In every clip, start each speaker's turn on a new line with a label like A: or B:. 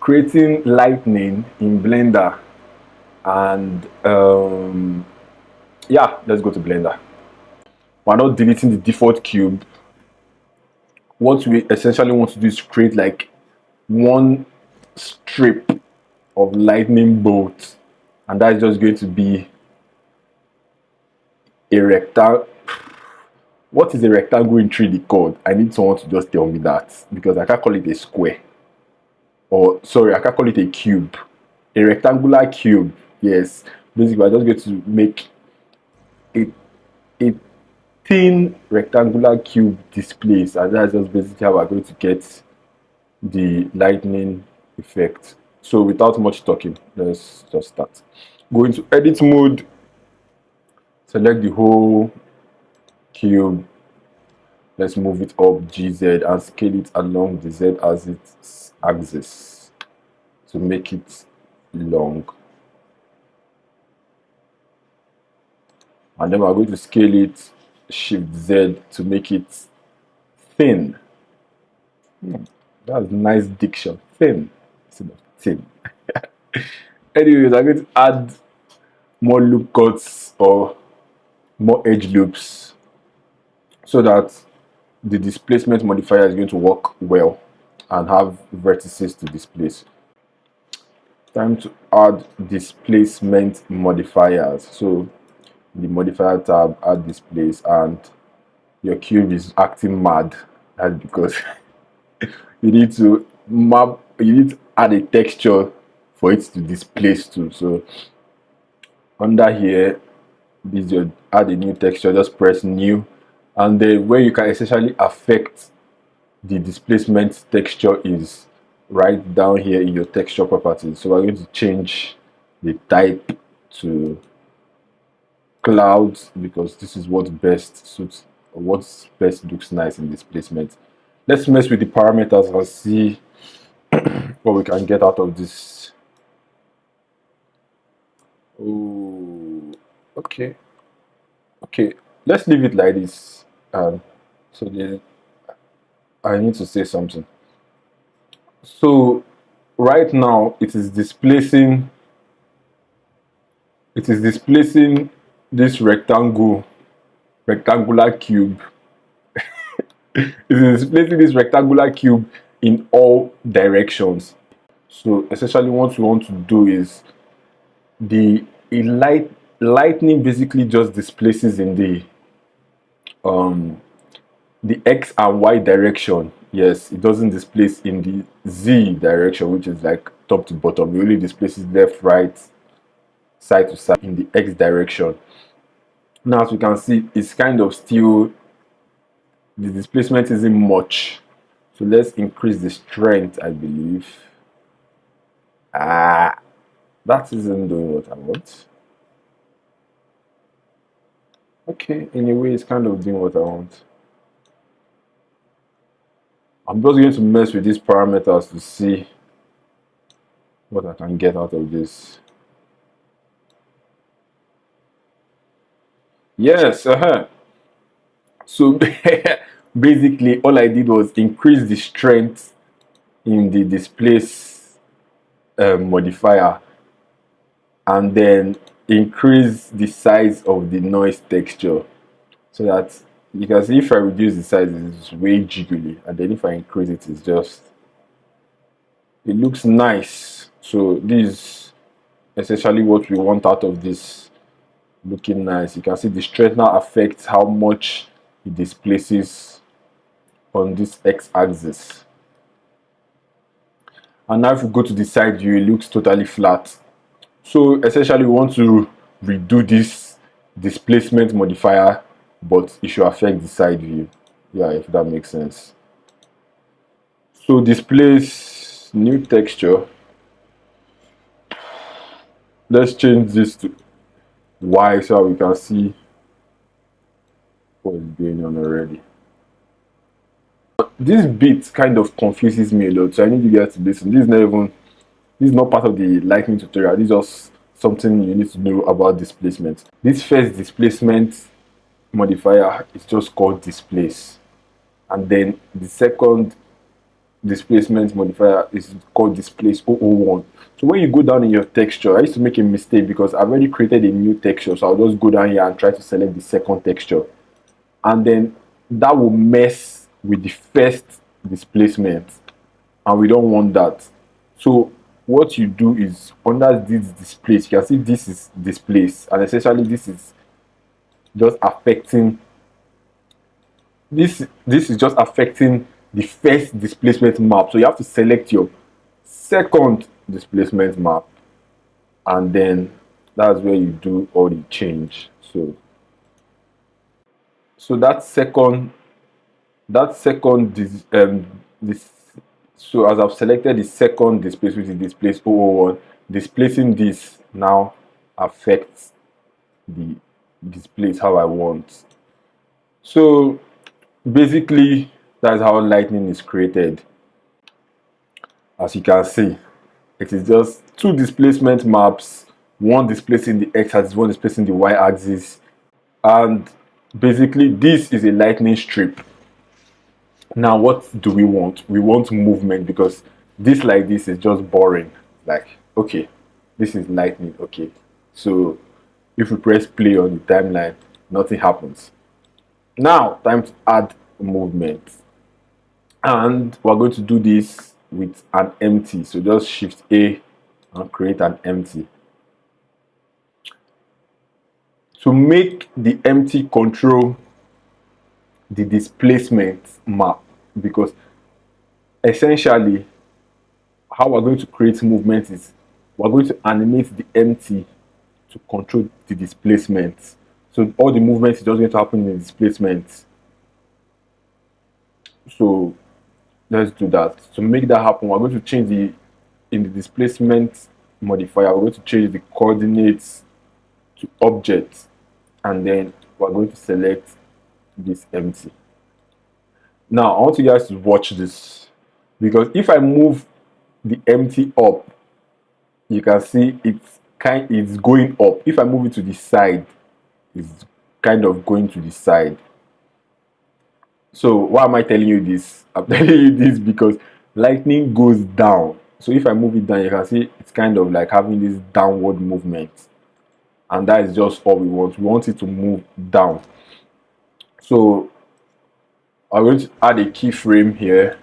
A: creating lightning in Blender. And yeah, let's go to Blender. We're not deleting the default cube. What we essentially want to do is create like one strip of lightning bolt, and that's just going to be a rectangle. What is a rectangle in 3D code? I need someone to just tell me that, because I can't call it a square. Or sorry, I can't call it a cube. A rectangular cube. Yes. Basically, I'm just going to make a thin rectangular cube displays, and that's just basically how we're going to get the lightning effect. So without much talking, let's just start. Go into edit mode, select the whole cube, let's move it up GZ and scale it along the Z axis to make it long. And then we're going to scale it Shift Z to make it thin. That's nice diction. Thin instead of thin. Anyways, I'm going to add more loop cuts or more edge loops so that the displacement modifier is going to work well and have vertices to displace. Time to add displacement modifiers. So the modifier tab, add displace, and your cube is acting mad. That's because you need to add a texture for it to displace too. So under here, this your add a new texture, just press new, and then where you can essentially affect the displacement texture is right down here in your texture properties. So we're going to change the type to clouds because this is what best suits, what best looks nice in displacement. Let's mess with the parameters and see what we can get out of this. Oh, okay, let's leave it like this. So I need to say something. So right now it is displacing this rectangular cube. It is displacing this rectangular cube in all directions. So essentially what we want to do is lightning basically just displaces in the X and Y direction. Yes, it doesn't displace in the Z direction, which is like top to bottom. It only displaces left, right, side to side in the X direction. Now, as we can see, it's kind of still, the displacement isn't much. So let's increase the strength, I believe. That isn't doing what I want. Okay, in a way, it's kind of doing what I want. I'm just going to mess with these parameters to see what I can get out of this. Yes, So basically, all I did was increase the strength in the displace modifier, and then increase the size of the noise texture, so that you can see if I reduce the size, it's way jiggly, and then if I increase it, it looks nice. So this is essentially what we want out of this, looking nice. You can see the strength now affects how much it displaces on this x-axis. And now if we go to the side view, it looks totally flat. So essentially we want to redo this displacement modifier, but it should affect the side view. Yeah, if that makes sense. So displace new texture. Let's change this to Y so we can see what is going on already. This bit kind of confuses me a lot, so I need you guys to listen. This is not part of the lightning tutorial. This is just something you need to know about displacement. This first displacement modifier is just called displace, and then the second displacement modifier is called displace 001. So when you go down in your texture, I used to make a mistake because I've already created a new texture. So I'll just go down here and try to select the second texture. And then that will mess with the first displacement. And we don't want that. So what you do is under this displace, you can see this is displace. And essentially this is just affecting this is just affecting the first displacement map. So you have to select your second displacement map, and then that's where you do all the change. So that second this so as I've selected the second displace, which is displace 001, displacing this now affects the displace how I want. So basically that's how lightning is created. As you can see, it is just two displacement maps, one displacing the x-axis, one displacing the y-axis, and basically this is a lightning strip. Now what do we want? We want movement, because this like this is just boring. Like, okay, this is lightning, okay, so if we press play on the timeline, nothing happens. Now time to add movement, and we're going to do this with an empty. So just shift A and create an empty. To make the empty control the displacement map, because essentially how we're going to create movement is we're going to animate the empty to control the displacement. So all the movement is just going to happen in the displacement. So let's do that. To make that happen, we're going to change in the displacement modifier, we're going to change the coordinates to object, and then we're going to select this empty. Now I want you guys to watch this, because if I move the empty up, you can see it's going up. If I move it to the side, it's kind of going to the side. So why am I telling you this? I'm telling you this because lightning goes down. So if I move it down, you can see it's kind of like having this downward movement, and that is just all we want. We want it to move down. So I'm going to add a keyframe here.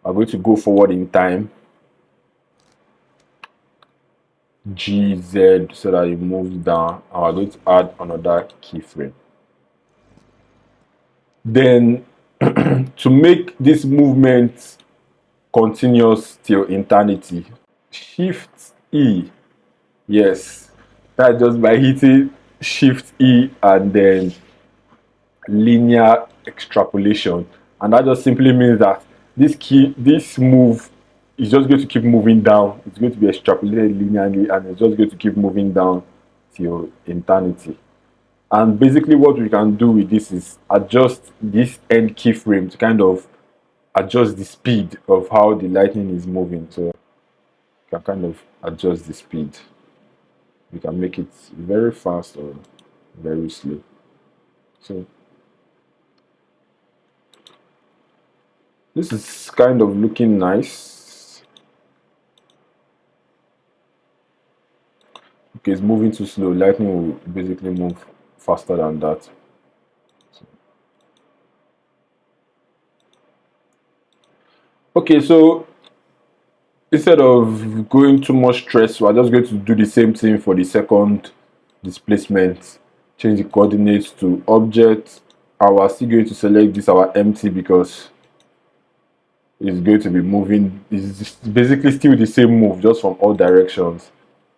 A: I'm going to go forward in time, GZ, so that it moves down. And I'm going to add another keyframe. Then to make this movement continuous till eternity, Shift E. Yes, that's just by hitting Shift E and then linear extrapolation, and that just simply means that this move is just going to keep moving down. It's going to be extrapolated linearly, and it's just going to keep moving down till eternity. And basically what we can do with this is adjust this end keyframe to kind of adjust the speed of how the lightning is moving. So you can kind of adjust the speed. You can make it very fast or very slow. So this is kind of looking nice. Okay, it's moving too slow. Lightning will basically move faster than that. Okay, so instead of going too much stress, we're just going to do the same thing for the second displacement. Change the coordinates to object. And we're still going to select this our empty because it's going to be moving. It's basically still the same move, just from all directions.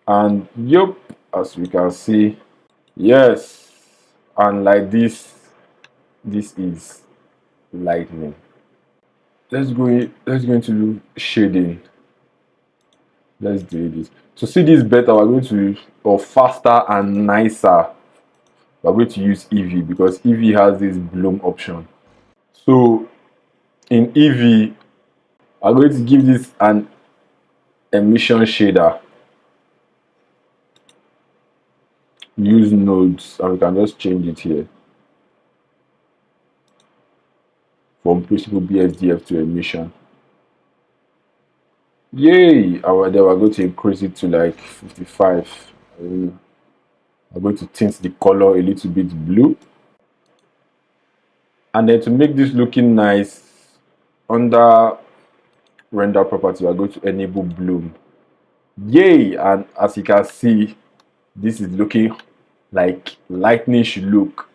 A: And yep, as we can see, yes, and like this is lightning. Let's go into shading. Let's do this. To see this better, we're going to, or faster and nicer, we're going to use Eevee, because Eevee has this bloom option. So in Eevee, I'm going to give this an emission shader. Use nodes, and we can just change it here. from principal BSDF to emission. Yay! Then we're going to increase it to like 55. I'm going to tint the color a little bit blue. And then to make this looking nice, under render property, we're going to enable bloom. Yay! And as you can see, this is looking like lightning should look.